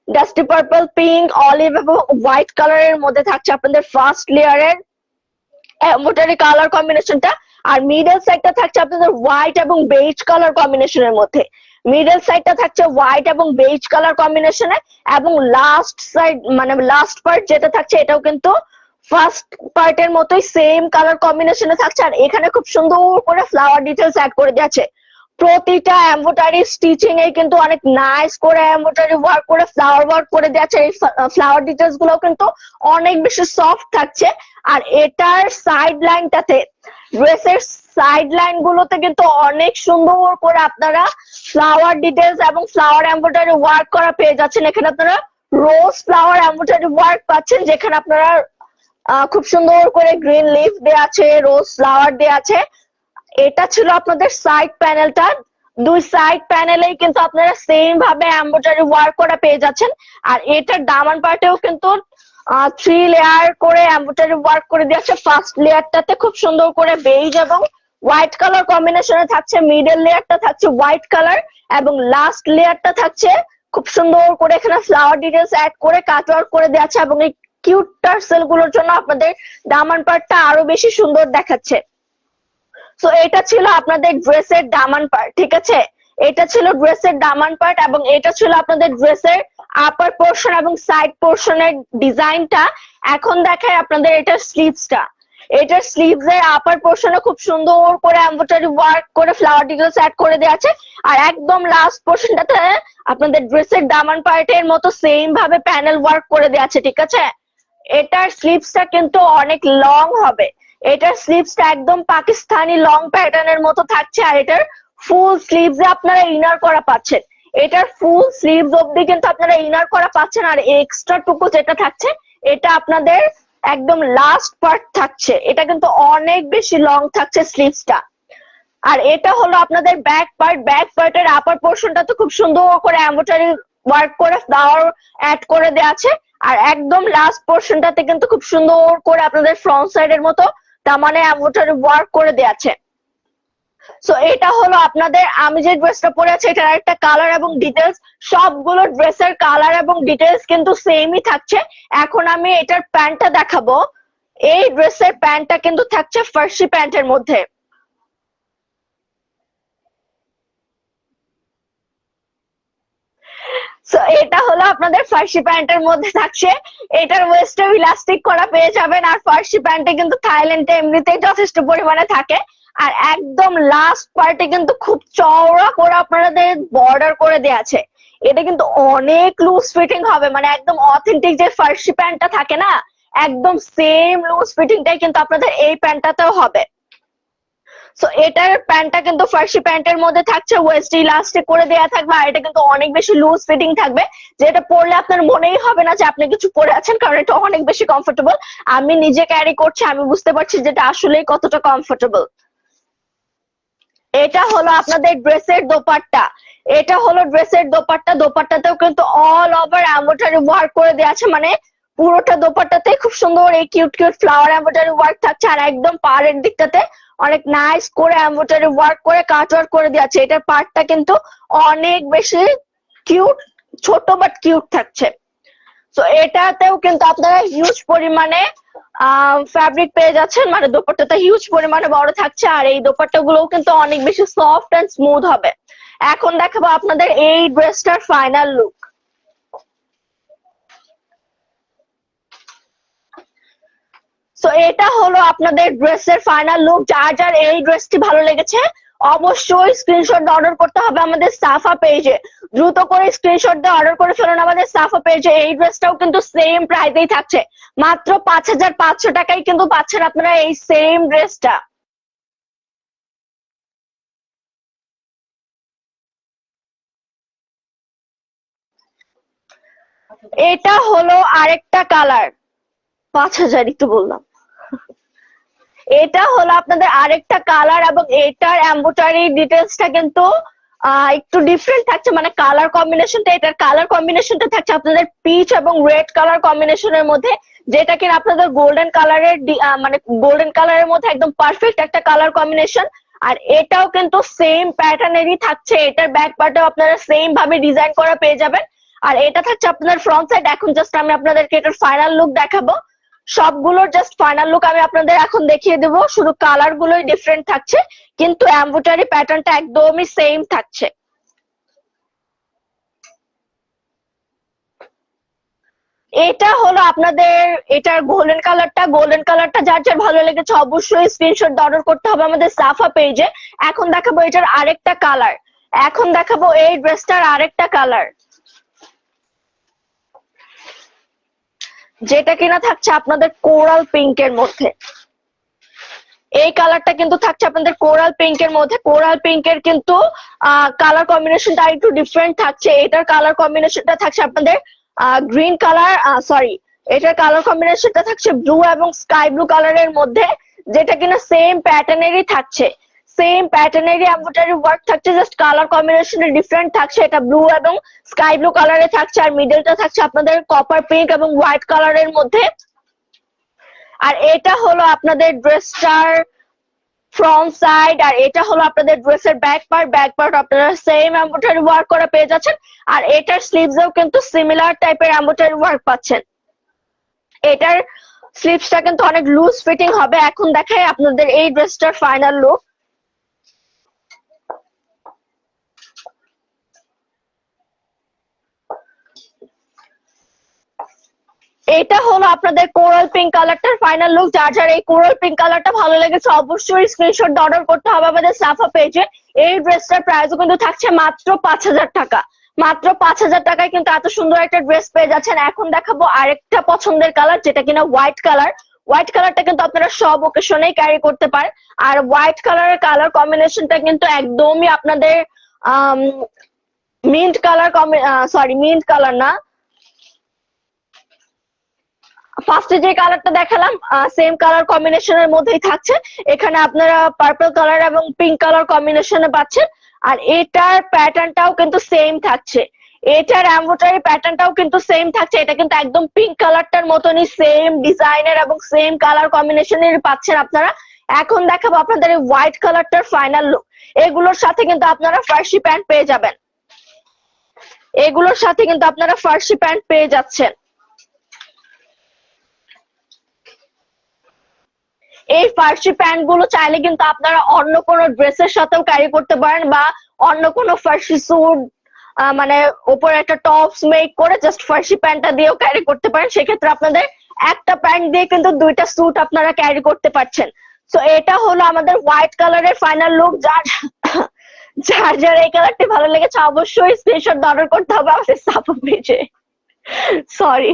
ডাস্টি পার্পল, পিঙ্ক, অলিভ এবং হোয়াইট কালারের মধ্যে থাকছে আপনাদের ফার্স্ট লেয়ারের এমব্রয়ডারি কালার কম্বিনেশনটা। আর মিডল সাইডটা থাকছে আপনাদের হোয়াইট এবং বেজ কালার কম্বিনেশনের মধ্যে। মিডল সাইডটা থাকছে হোয়াইট এবং বেজ কালার কম্বিনেশনে, এবং লাস্ট সাইড মানে লাস্ট পার্ট যেটা থাকছে এটাও কিন্তু ফার্স্ট পার্টের মতোই সেম কালার কম্বিনেশনে থাকছে। আর এখানে খুব সুন্দর করে ফ্লাওয়ার ডিটেলস অ্যাড করে দিয়েছে। প্রতিটা এমব্রয়ডারি স্টিচিং এ কিন্তু অনেক নাইস করে এমব্রয়ডারি ওয়ার্ক করে ফ্লাওয়ার ওয়ার্ক করে দিয়েছে। এই ফ্লাওয়ার ডিটেলস গুলো কিন্তু অনেক বেশি সফট থাকছে। আর এটার সাইড লাইনটাতে, ড্রেসের সাইড লাইন গুলোতে কিন্তু অনেক সুন্দর করে আপনারা ফ্লাওয়ার ডিটেলস এবং ফ্লাওয়ার এমব্রয়ডারি ওয়ার্ক করা পেয়ে যাচ্ছেন। এখানে আপনারা রোজ ফ্লাওয়ার এমব্রয়ডারি ওয়ার্ক পাচ্ছেন, যেখানে আপনারা খুব সুন্দর করে গ্রিন লিফ দেওয়া আছে, রোজ ফ্লাওয়ার দেওয়া আছে। এটা ছিল আপনাদের সাইড প্যানেলটা। দুই সাইড প্যানেলেই কিন্তু আপনারা সেম ভাবে এমব্রয়ডারি ওয়ার্ক করা পেয়ে যাচ্ছেন। আর এটার দামান পার্টেও কিন্তু 3 লেয়ার করে এমব্রয়ডারি ওয়ার্ক করে দিয়েছে। ফার্স্ট লেয়ারটাতে খুব সুন্দর করে বেজ এবং হোয়াইট কালার কম্বিনেশনে থাকছে, মিডল লেয়ারটা থাকছে হোয়াইট কালার, এবং লাস্ট লেয়ারটা থাকছে খুব সুন্দর করে এখানে ফ্লাওয়ার ডিটেলস অ্যাড করে কাট ওয়ার্ক করে দেওয়া আছে। এবং এই কিউট টার্সেল গুলোর জন্য আপনাদের দামান পার্টটা আরো বেশি সুন্দর দেখাচ্ছে। সো এটা ছিল আপনাদের ড্রেসের দামান পার্ট, ঠিক আছে? এটা ছিল ড্রেসের দামান পার্ট, এবং এটা ছিল আপনাদের ড্রেসের আপার পোর্শন এবং সাইড পোর্শনের ডিজাইনটা। এখন দেখায় আপনাদের এটার স্লিভসটা। এটার স্লিভস এর আপার পোর্শনে খুব সুন্দর করে এমব্রয়ডারি ওয়ার্ক করে ফ্লাওয়ার ডিটেলস অ্যাড করে দেওয়া আছে। আর একদম লাস্ট পোর্শনটাতে আপনাদের ড্রেসের দামান পার্টের মতো সেম ভাবে প্যানেল ওয়ার্ক করে দেওয়া আছে, ঠিক আছে? এটার স্লিভসটা কিন্তু অনেক লং হবে। এটার স্লিভসটা একদম পাকিস্তানি লং প্যাটার্নের মতো থাকছে। আর এটার ফুল স্লিভস এ আপনারা ইনার করা পাচ্ছেন। এটার ফুল স্লিভস অবধি কিন্তু আপনারা ইনার করা পাচ্ছেন। আর এক্সট্রা টুকু যেটা থাকছে এটা আপনাদের একদম লাস্ট পার্ট থাকছে। এটা কিন্তু অনেক বেশি লং থাকছে স্লিভসটা। আর এটা হলো আপনাদের ব্যাক পার্ট। ব্যাক পার্টের আপার পোর্শনটা তো খুব সুন্দর করে এমব্রয়ডারি ওয়ার্ক করে ফ্লাওয়ার অ্যাড করে দেওয়া আছে। আর একদম লাস্ট পোর্শনটাতে কিন্তু খুব সুন্দর করে আপনাদের ফ্রন্ট সাইডের মতো তার মানে এমব্রয়ডারি ওয়ার্ক করে দেওয়া আছে। সো এটা হলো আপনাদের আমি যে ড্রেসটা পরে আছি এটার একটা কালার এবং ডিটেলস। সবগুলো ড্রেসের কালার এবং ডিটেলস কিন্তু সেমই থাকছে। এখন আমি এটার প্যান্টটা দেখাবো। এই ড্রেসের প্যান্টটা কিন্তু থাকছে ফার্সি প্যান্টের মধ্যে। সো এটা হলো আপনাদের ফার্সি প্যান্টের মধ্যে থাকছে। এটার ওয়েস্টে ইলাস্টিক করা পেয়ে যাবেন। আর ফার্সি প্যান্টে কিন্তু থাইল্যান্ডে এমনিতেই যথেষ্ট পরিমাণে থাকে। আর একদম লাস্ট পার্টে কিন্তু খুব চওড়া করে আপনাদের বর্ডার করে দেওয়া আছে। এটা কিন্তু অনেক লুজ ফিটিং হবে, মানে একদম অথেন্টিক যে ফার্সি প্যান্টটা থাকে না, একদম সেম লুজ ফিটিংটাই কিন্তু আপনাদের এই প্যান্টটাতেও হবে। সো এটার প্যান্টটা কিন্তু ফার্সি প্যান্টের মধ্যে থাকছে, ওয়েস্ট ইলাস্টিক করে দেয়া থাকবে। আর এটা কিন্তু অনেক বেশি লুজ ফিটিং থাকবে, যেটা পরলে আপনার মনেই হবে না যে আপনি কিছু পরে আছেন, কারণ এটা অনেক বেশি কমফোর্টেবল। আমি নিজে ক্যারি করছি, আমি বুঝতে পারছি যেটা আসলেই কতটা কমফোর্টেবল। এটা হলো আপনাদের ড্রেসের দোপাট্টা। এটা হলো ড্রেসের দোপাট্টা। দোপাট্টাতেও কিন্তু অল ওভার এমব্রয়ডারি ওয়ার্ক করে দেওয়া আছে, মানে পুরোটা দোপাট্টাতে খুব সুন্দর এই cute cute flower embroidery work থাকছে। আর একদম পাড়ের দিকটাতে অনেক নাইস করে এমব্রয়ডারি ওয়ার্ক করে কাট ওয়ার্ক করে দেওয়া আছে। এটার পার্টটা কিন্তু অনেক বেশি কিউট, ছোট বাট কিউট থাকছে। তো এটাতেও কিন্তু আপনারা হিউজ পরিমাণে ফ্যাব্রিক পেয়ে যাচ্ছেন, মানে দোপাট্টাটা হিউজ পরিমাণে বড় থাকছে। আর এই দোপাট্টা গুলোও কিন্তু অনেক বেশি সফট এন্ড স্মুথ হবে। এখন দেখাবো আপনাদের এই ড্রেসটার ফাইনাল লুক। তো এটা হলো আপনাদের ড্রেসের ফাইনাল লুক। যার যার এই ড্রেসটি ভালো লেগেছে অবশ্যই স্ক্রিনশট অর্ডার করতে হবে আমাদের সাফা পেজে। দ্রুত করে স্ক্রিনশট দিয়ে অর্ডার করে ফেলুন আমাদের সাফা পেজে। এই ড্রেসটাও কিন্তু সেম প্রাইসেই থাকছে, মাত্র 5500 টাকায় কিন্তু পাচ্ছেন আপনারা এই সেম ড্রেসটা। এটা হলো আরেকটা কালার। 5,000ই তো বললাম। এটা হলো আপনাদের আরেকটা কালার এবং এটার এমব্রয়ডারি ডিটেলসটা কিন্তু একটু ডিফারেন্ট থাকছে, মানে কালার কম্বিনেশনটা, এটার কালার কম্বিনেশনটা থাকছে আপনাদের পিচ এবং রেড কালার কম্বিনেশনের মধ্যে, যেটা কিনা আপনাদের গোল্ডেন কালারের মানে গোল্ডেন কালারের মধ্যে একদম পারফেক্ট একটা কালার কম্বিনেশন। আর এটাও কিন্তু সেম প্যাটার্নেরই থাকছে, এটার ব্যাক পার্টও আপনারা সেম ভাবে ডিজাইন করা পেয়ে যাবেন। আর এটা থাকছে আপনাদের ফ্রন্ট সাইড। এখন জাস্ট আমি আপনাদেরকে এটার ফাইনাল লুক দেখাবো। সবগুলোর জাস্ট ফাইনাল লুক আমি আপনাদের এখন দেখিয়ে দেবো, শুধু কালার গুলোই ডিফারেন্ট থাকছে, কিন্তু এমব্রয়ডারি প্যাটার্নটা একদমই সেম থাকছে। এটা হলো আপনাদের এটার গোল্ডেন কালারটা যার যার ভালো লেগেছে অবশ্যই স্ক্রিনশট অর্ডার করতে হবে আমাদের সাফা পেজে। এখন দেখাবো এটার আরেকটা কালার, এখন দেখাবো এই ড্রেসটার আরেকটা কালার, যেটা কিনা থাকছে আপনাদের কোরাল পিঙ্কের মধ্যে। এই কালারটা কিন্তু থাকছে আপনাদের কোরাল পিঙ্কের মধ্যে। কোরাল পিঙ্কের কিন্তু কালার কম্বিনেশনটা একটু ডিফারেন্ট থাকছে। এটার কালার কম্বিনেশনটা থাকছে আপনাদের গ্রিন কালার, সরি, এটার কালার কম্বিনেশনটা থাকছে ব্লু এবং স্কাই ব্লু কালারের মধ্যে, যেটা কিনা সেম প্যাটার্নেরই থাকছে, সেম প্যাটার্নেরই এমব্রয়ডারি ওয়ার্ক থাকছে, জাস্ট কালার কম্বিনেশনটা ডিফারেন্ট থাকছে। এটা ব্লু এবং স্কাই ব্লু কালারে থাকছে, আর মিডলটা থাকছে আপনাদের কপার পিঙ্ক এবং হোয়াইট কালারের মধ্যে। আর এটা হলো আপনাদের ড্রেসটার ফ্রন্ট সাইড, আর এটা হলো আপনাদের ড্রেসের ব্যাক পার্ট। ব্যাক পার্ট আপনারা সেম এমব্রয়ডারি ওয়ার্ক করা পেয়ে যাচ্ছেন, আর এটার স্লিভসেও কিন্তু সিমিলার টাইপের এমব্রয়ডারি ওয়ার্ক পাচ্ছেন। এটার স্লিভসটা কিন্তু অনেক লুজ ফিটিং হবে। এখন দেখাই আপনাদের এই ড্রেসটার ফাইনাল লুক। এটা হলো আপনাদের কোরাল পিঙ্ক কালারটার ফাইনাল লুক। যার যার এই কোরাল পিঙ্ক কালারটা ভালো লেগেছে অবশ্যই স্ক্রিনশট অর্ডার করতে হবে আমাদের সাফা পেজে। এই ড্রেসটার প্রাইসও কিন্তু থাকছে মাত্র 5,000 টাকা। মাত্র 5,000 টাকায় কিন্তু এত সুন্দর একটা ড্রেস পেয়ে যাচ্ছেন। এখন দেখাবো আরেকটা পছন্দের কালার, যেটা কিনা হোয়াইট কালার। হোয়াইট কালারটা কিন্তু আপনারা সব ওকেশনেই ক্যারি করতে পারেন। আর হোয়াইট কালারের কালার কম্বিনেশনটা কিন্তু একদমই আপনাদের mint colour, sorry mint colour না, ফার্স্টে যে কালারটা দেখালাম সেম কালার কম্বিনেশনের মধ্যেই থাকছে। এখানে আপনারা পার্পল কালার এবং পিঙ্ক কালার কম্বিনেশনে পাচ্ছেন। আর এটার প্যাটার্নটাও কিন্তু সেম থাকছে, এটার এমব্রয়ডারি প্যাটার্নটাও কিন্তু সেম থাকছে। এটা কিন্তু একদম পিঙ্ক কালারটার মতনই সেম ডিজাইনের এবং সেম কালার কম্বিনেশনের পাচ্ছেন আপনারা। এখন দেখাবো আপনাদের এই হোয়াইট কালারটার ফাইনাল লুক। এগুলোর সাথে কিন্তু আপনারা ফার্সি প্যান্ট পেয়ে যাবেন, এগুলোর সাথে কিন্তু আপনারা ফার্সি প্যান্ট পেয়ে যাচ্ছেন। এই ফার্সি প্যান্ট গুলো চাইলে কিন্তু আপনারা অন্য কোনো ড্রেসের সাথেও ক্যারি করতে পারেন, বা অন্য কোনো ফার্সি স্যুট মানে উপরে একটা টপস মেক করে জাস্ট ফার্সি প্যান্টটা দিয়েও ক্যারি করতে পারেন। সেক্ষেত্রে আপনাদের একটা প্যান্ট দিয়ে কিন্তু দুইটা স্যুট আপনারা ক্যারি করতে পারছেন। তো এটা হলো আমাদের হোয়াইট কালারের ফাইনাল লুক। যার যার যার এই কালারটি ভালো লেগেছে অবশ্যই স্ক্রিনশট অর্ডার করতে হবে আমাদের সাপোর্ট পেজে। সরি।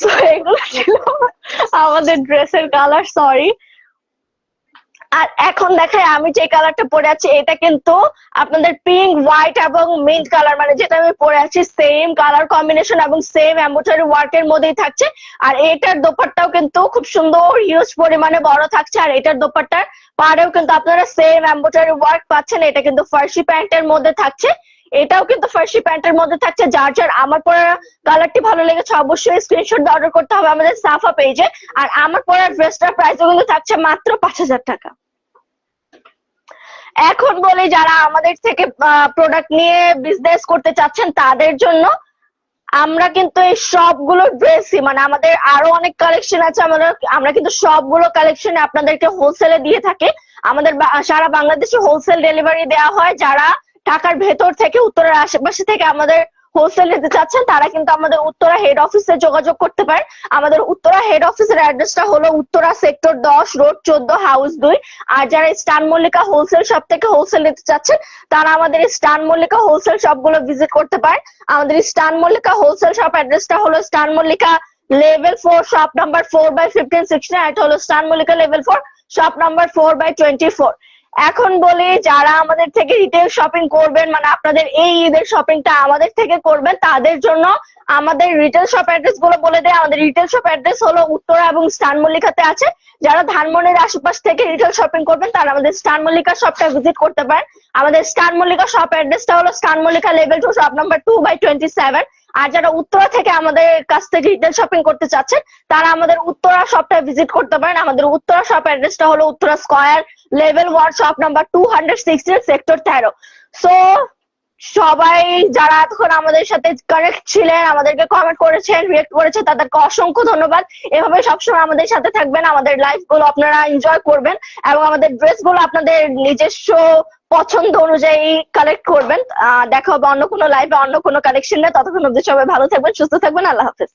তো এগুলো ছিল আমাদের ড্রেসের কালার, সরি। আর এখন দেখাই আমি যে কালারটা পরে আছি, এটা কিন্তু আপনাদের পিঙ্ক, হোয়াইট এবং মিন্ট কালার, মানে যেটা আমি পরে আছি সেম কালার কম্বিনেশন এবং সেম এমব্রয়ডারি ওয়ার্কের মধ্যেই থাকছে। আর এটার দোপাট্টাও কিন্তু খুব সুন্দর হিউজ পরিমাণে বড় থাকছে। আর এটার দোপাট্টার পাড়েও কিন্তু আপনারা সেম এমব্রয়ডারি ওয়ার্ক পাচ্ছেন। এটা কিন্তু ফার্সি প্যান্টের মধ্যে থাকছে, এটাও কিন্তু ফার্সি প্যান্টের মধ্যে থাকছে। যার যার আমার পরা কালারটি ভালো লেগেছে অবশ্যই স্ক্রিনশট অর্ডার করতে হবে আমাদের সাফা পেজে। আর আমার পরা ড্রেসটার প্রাইসও কিন্তু থাকছে মাত্র 5,000 টাকা। এখন বলি যারা আমাদের থেকে প্রোডাক্ট নিয়ে বিজনেস করতে চাচ্ছেন তাদের জন্য আমরা কিন্তু এই সবগুলো ড্রেসই, মানে আমাদের আরো অনেক কালেকশন আছে, আমরা কিন্তু সবগুলো কালেকশন আপনাদেরকে হোলসেলে দিয়ে থাকি। আমাদের সারা বাংলাদেশে হোলসেল ডেলিভারি দেওয়া হয়। যারা ঢাকার ভেতর থেকে, উত্তরের আশেপাশে থেকে আমাদের হোলসেল নিতে চাচ্ছেন তারা কিন্তু আমাদের উত্তরা হেড অফিসে যোগাযোগ করতে পারেন। আমাদের উত্তরা হেড অফিসের অ্যাড্রেসটা হলো উত্তরা সেক্টর 10 রোড 14 হাউস 2। আর যারা স্টান মল্লিকা হোলসেল শপ থেকে হোলসেল নিতে চাচ্ছেন তারা আমাদের স্টান মল্লিকা হোলসেল শপ গুলো ভিজিট করতে পারেন। আমাদের স্টান মল্লিকা হোলসেল শপ অ্যাড্রেসটা হলো স্টান মল্লিকা লেভেল 4 শপ নাম্বার 4/15-16, এটা হলো স্টান মল্লিকা লেভেল 4 শপ নাম্বার 4/24। এখন বলি যারা আমাদের থেকে রিটেল শপিং করবেন, মানে আপনাদের এই ঈদের শপিংটা আমাদের থেকে করবেন, তাদের জন্য আমাদের রিটেল শপ অ্যাড্রেস গুলো বলে দেয়। আমাদের রিটেল শপ অ্যাড্রেস হলো উত্তরা এবং স্টান মল্লিকাতে আছে। যারা ধানমন্ডির আশেপাশ থেকে রিটেল শপিং করবেন তারা আমাদের স্টান মল্লিকা শপটা ভিজিট করতে পারেন। আমাদের স্টান মল্লিকা শপ অ্যাড্রেসটা হলো স্টান মল্লিকা লেভেল 2 শপ নাম্বার 2/27। আর যারা উত্তরা থেকে আমাদের কাছ থেকে রিটেল শপিং করতে চাচ্ছেন তারা আমাদের উত্তরা শপটা ভিজিট করতে পারেন। আমাদের উত্তরা শপ অ্যাড্রেসটা হলো Uttara square level 1 shop number 216 sector 13। So সবাই যারা এতক্ষণ আমাদের সাথে কানেক্ট ছিলেন, আমাদেরকে কমেন্ট করেছেন, রিয়েক্ট করেছেন, তাদেরকে অসংখ্য ধন্যবাদ। এভাবে সবসময় আমাদের সাথে থাকবেন, আমাদের লাইভ গুলো আপনারা এনজয় করবেন এবং আমাদের ড্রেস গুলো আপনাদের নিজস্ব পছন্দ অনুযায়ী কালেক্ট করবেন। দেখা হবে অন্য কোনো লাইভে অন্য কোনো কালেকশন নিয়ে। ততক্ষণ অবধি সবাই ভালো থাকবেন, সুস্থ থাকবেন। আল্লাহ হাফেজ।